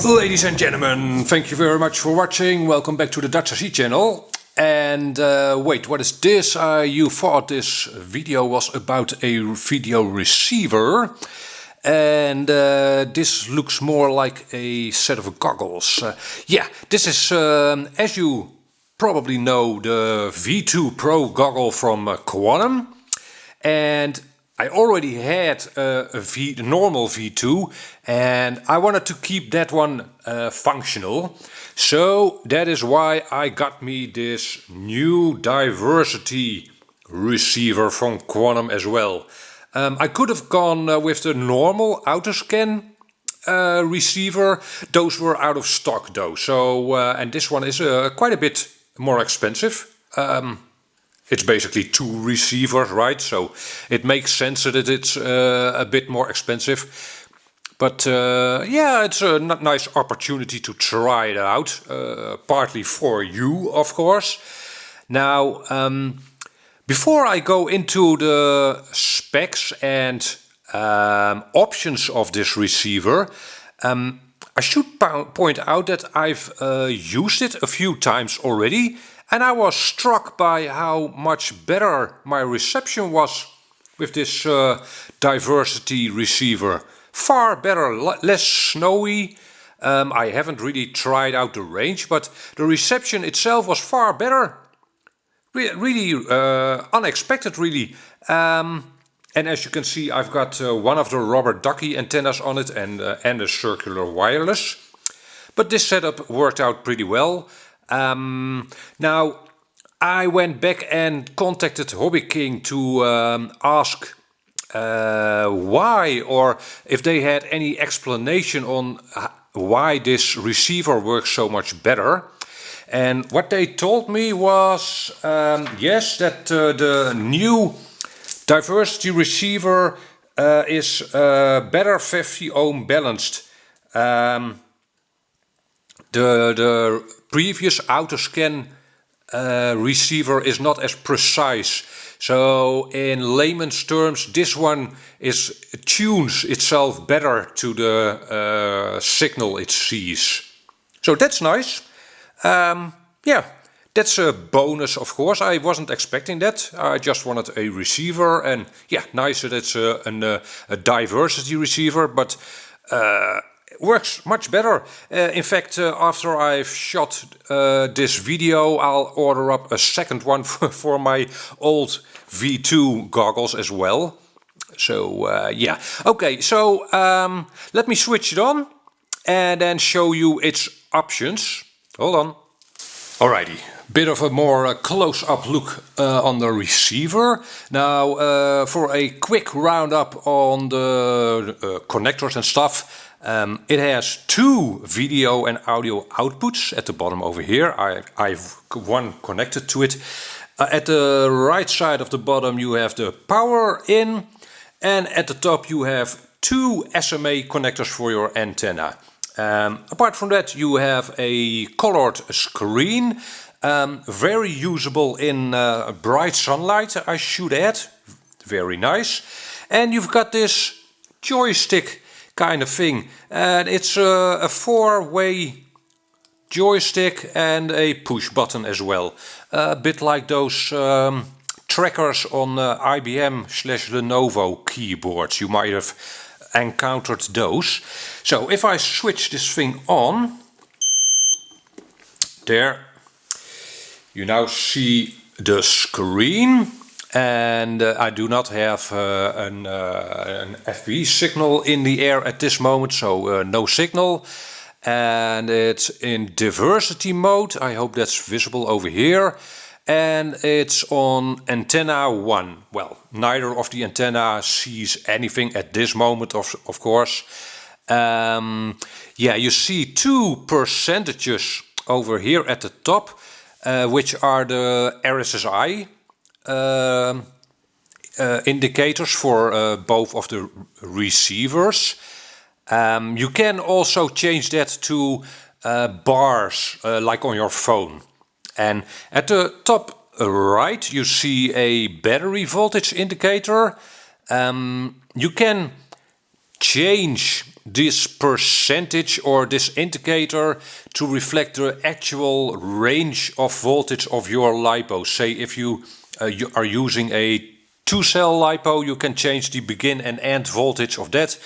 Ladies and gentlemen, thank you very much for watching. Welcome back to the DutchRC channel. And wait, what is this? You thought this video was about a video receiver. And this looks more like a set of goggles. Yeah, this is, as you probably know, the V2 Pro goggle from Quanum. And I already had a normal V2 and I wanted to keep that one functional. So that is why I got me this new Diversity receiver from Quanum as well. I could have gone with the normal autoscan receiver. Those were out of stock though. So and this one is quite a bit more expensive. It's basically two receivers, right? So it makes sense that it's a bit more expensive. But yeah, it's a nice opportunity to try it out, partly for you, of course. Now, before I go into the specs and options of this receiver, I should point out that I've used it a few times already. And I was struck by how much better my reception was with this Diversity receiver. Far better, less snowy. I haven't really tried out the range, but the reception itself was far better. Really unexpected, really. And as you can see, I've got one of the rubber ducky antennas on it and a circular wireless. But this setup worked out pretty well. Now, I went back and contacted Hobby King to ask why, or if they had any explanation on why this receiver works so much better. And what they told me was, yes, that the new Diversity receiver is better 50 ohm balanced. The previous autoscan receiver is not as precise. So in layman's terms, this one tunes itself better to the signal it sees. So that's nice. Yeah, that's a bonus, of course. I wasn't expecting that. I just wanted a receiver, and yeah, nice that it's a Diversity receiver, but works much better. In fact, after I've shot this video, I'll order up a second one for my old V2 goggles as well. So yeah, okay, so let me switch it on and then show you its options. Hold on. Alrighty, bit of a more close-up look on the receiver. Now, for a quick roundup on the connectors and stuff. It has two video and audio outputs at the bottom over here. I've one connected to it. At the right side of the bottom you have the power in, and at the top you have two SMA connectors for your antenna. Apart from that, you have a colored screen, very usable in bright sunlight, I should add. Very nice. And you've got this joystick kind of thing, and it's a four-way joystick and a push button as well, a bit like those trackers on IBM/Lenovo keyboards. You might have encountered those. So if I switch this thing on, there you now see the screen. And I do not have an FPV signal in the air at this moment, so no signal. And it's in Diversity mode. I hope that's visible over here. And it's on antenna 1. Well, neither of the antenna sees anything at this moment, of course. Yeah, you see two percentages over here at the top, which are the RSSI indicators for both of the receivers. You can also change that to bars, like on your phone. And at the top right you see a battery voltage indicator. You can change this percentage or this indicator to reflect the actual range of voltage of your LiPo. Say if you are using a 2-cell LiPo, you can change the begin and end voltage of that.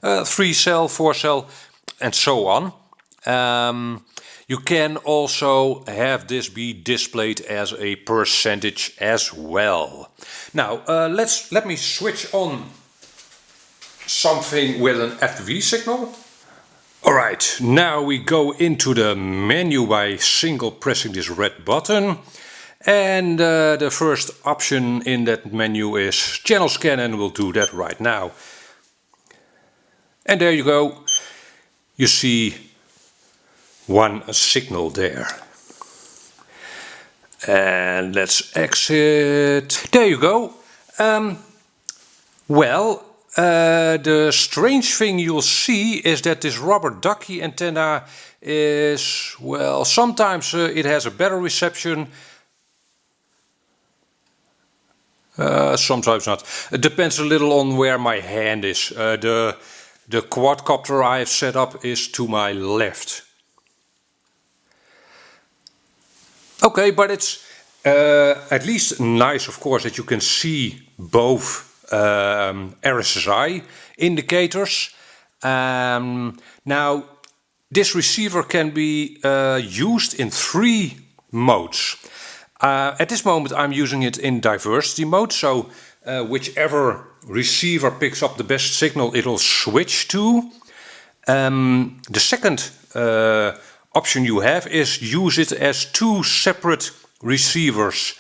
3-cell, 4-cell, and so on. You can also have this be displayed as a percentage as well. Now let me switch on something with an FPV signal. Alright, now we go into the menu by single pressing this red button. And the first option in that menu is channel scan, and we'll do that right now. And there you go. You see one signal there. And let's exit. There you go. The strange thing you'll see is that this rubber ducky antenna is, well, sometimes it has a better reception. Sometimes not. It depends a little on where my hand is. The quadcopter I have set up is to my left. Okay, but it's at least nice, of course, that you can see both RSSI indicators. Now, this receiver can be used in 3 modes. At this moment I'm using it in diversity mode, so whichever receiver picks up the best signal it'll switch to. The second option you have is use it as 2 separate receivers.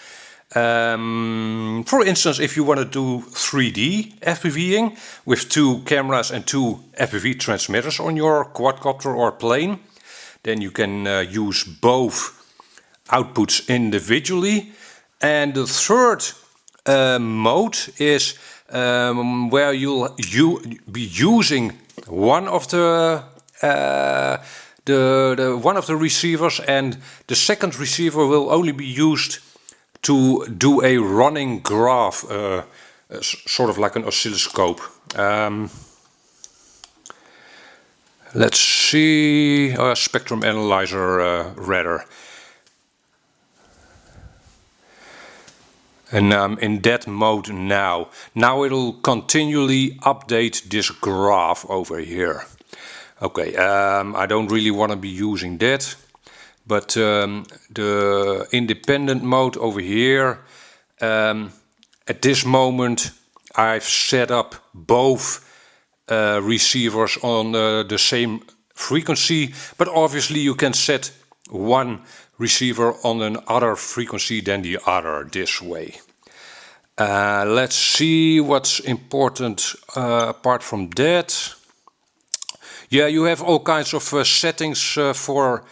For instance, if you want to do 3D FPVing with 2 cameras and 2 FPV transmitters on your quadcopter or plane, then you can use both outputs individually. And the third mode is where you'll be using one of the one of the receivers, and the second receiver will only be used to do a running graph, sort of like an oscilloscope. Let's see, Spectrum Analyser rather. And I'm in that mode now. Now it'll continually update this graph over here. Okay, I don't really want to be using that. But the independent mode over here, at this moment I've set up both receivers on the same frequency, but obviously you can set one receiver on another frequency than the other this way. Let's see what's important apart from that. Yeah, you have all kinds of settings for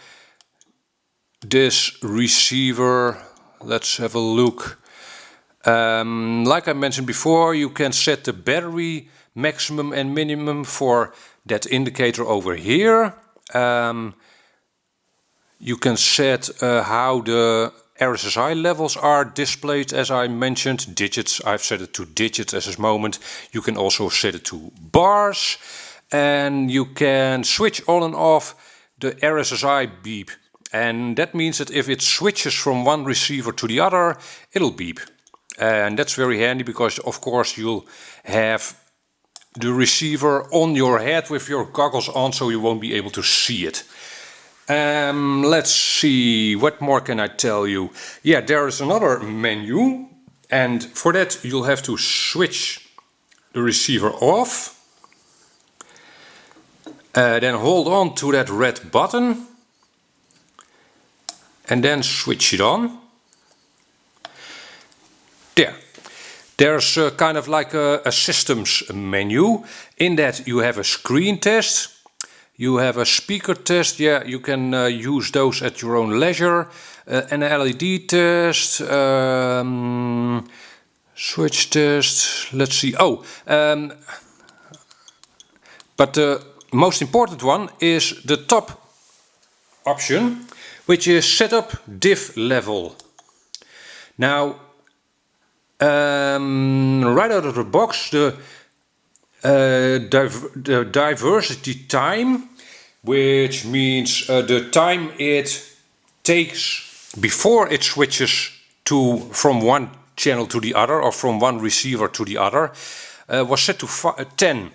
this receiver. Let's have a look. Like I mentioned before, you can set the battery maximum and minimum for that indicator over here. You can set how the RSSI levels are displayed, as I mentioned, digits. I've set it to digits at this moment. You can also set it to bars, and you can switch on and off the RSSI beep. And that means that if it switches from one receiver to the other, it'll beep. And that's very handy because, of course, you'll have the receiver on your head with your goggles on, so you won't be able to see it. Let's see, what more can I tell you? Yeah, there is another menu, and for that you'll have to switch the receiver off. Then hold on to that red button and then switch it on. There's kind of like a systems menu. In that you have a screen test, you have a speaker test. Yeah, you can use those at your own leisure. An LED test, switch test. Let's see. But the most important one is the top option, which is setup diff level. Now, right out of the box, the the diversity time, which means the time it takes before it switches from one channel to the other, or from one receiver to the other, was set to 10.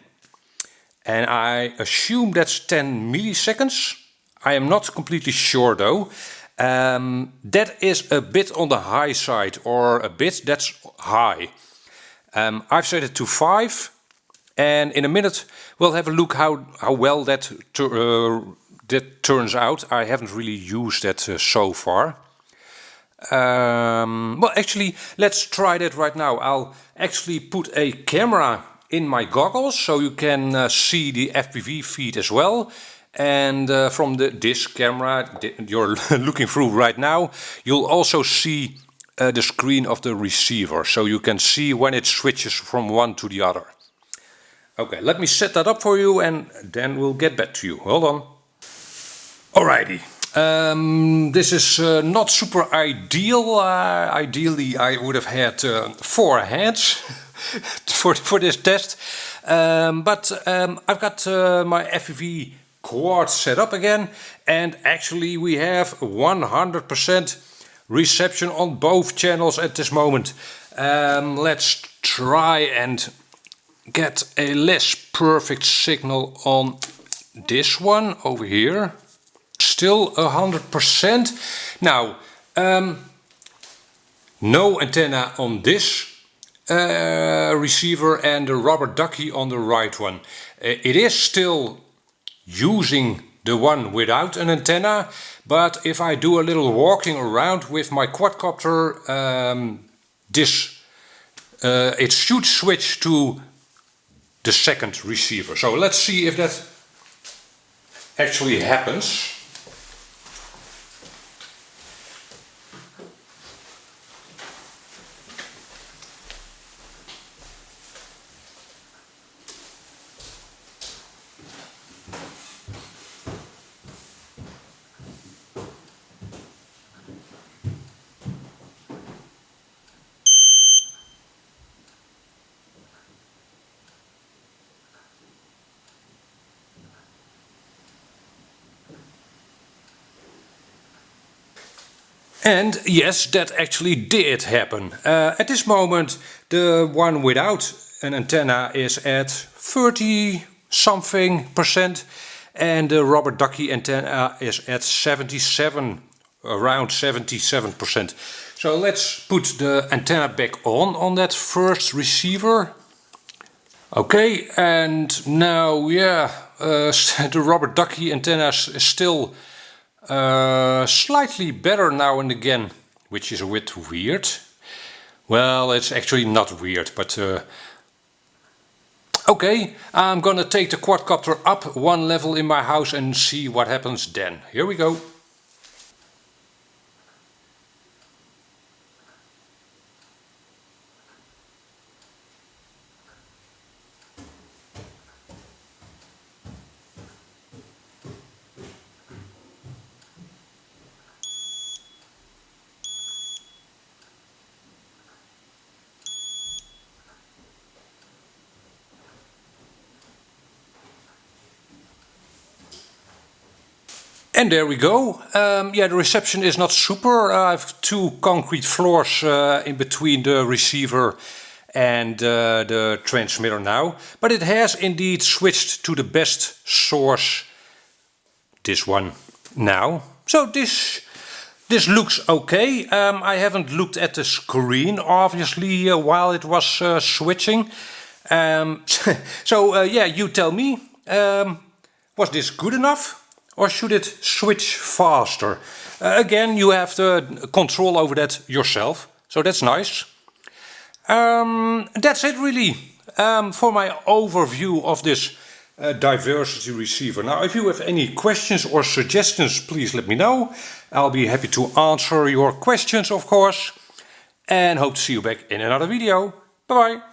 And I assume that's 10 milliseconds. I am not completely sure though. That is a bit on the high side, or a bit, that's high. I've set it to 5, and in a minute we'll have a look how well that turns out. I haven't really used that so far. Well, actually, let's try that right now. I'll actually put a camera in my goggles so you can see the FPV feed as well. And from this camera you're looking through right now, you'll also see the screen of the receiver, so you can see when it switches from one to the other. Okay, let me set that up for you and then we'll get back to you. Hold on. Alrighty. This is not super ideal. Ideally I would have had 4 hands for this test. But I've got my FPV quad set up again, and actually we have 100% reception on both channels at this moment. Let's try and get a less perfect signal on this one over here. Still 100%. Now, no antenna on this receiver, and the rubber ducky on the right one. It is still using the one without an antenna, but if I do a little walking around with my quadcopter, it should switch to the second receiver. So let's see if that actually happens. And yes, that actually did happen. At this moment, the one without an antenna is at 30-something%, and the rubber ducky antenna is at 77, around 77%. So let's put the antenna back on that first receiver. Okay, and now, yeah, the rubber ducky antenna is still slightly better now and again, which is a bit weird. Well, it's actually not weird, but okay, I'm gonna take the quadcopter up one level in my house and see what happens then. Here we go. And there we go. Yeah, the reception is not super. I have 2 concrete floors in between the receiver and the transmitter now. But it has indeed switched to the best source, this one now. So this looks okay. I haven't looked at the screen, obviously, while it was switching. So yeah, you tell me, was this good enough? Or should it switch faster? Again, you have the control over that yourself, so that's nice. That's it really for my overview of this diversity receiver. Now, if you have any questions or suggestions, please let me know. I'll be happy to answer your questions, of course. And hope to see you back in another video. Bye bye.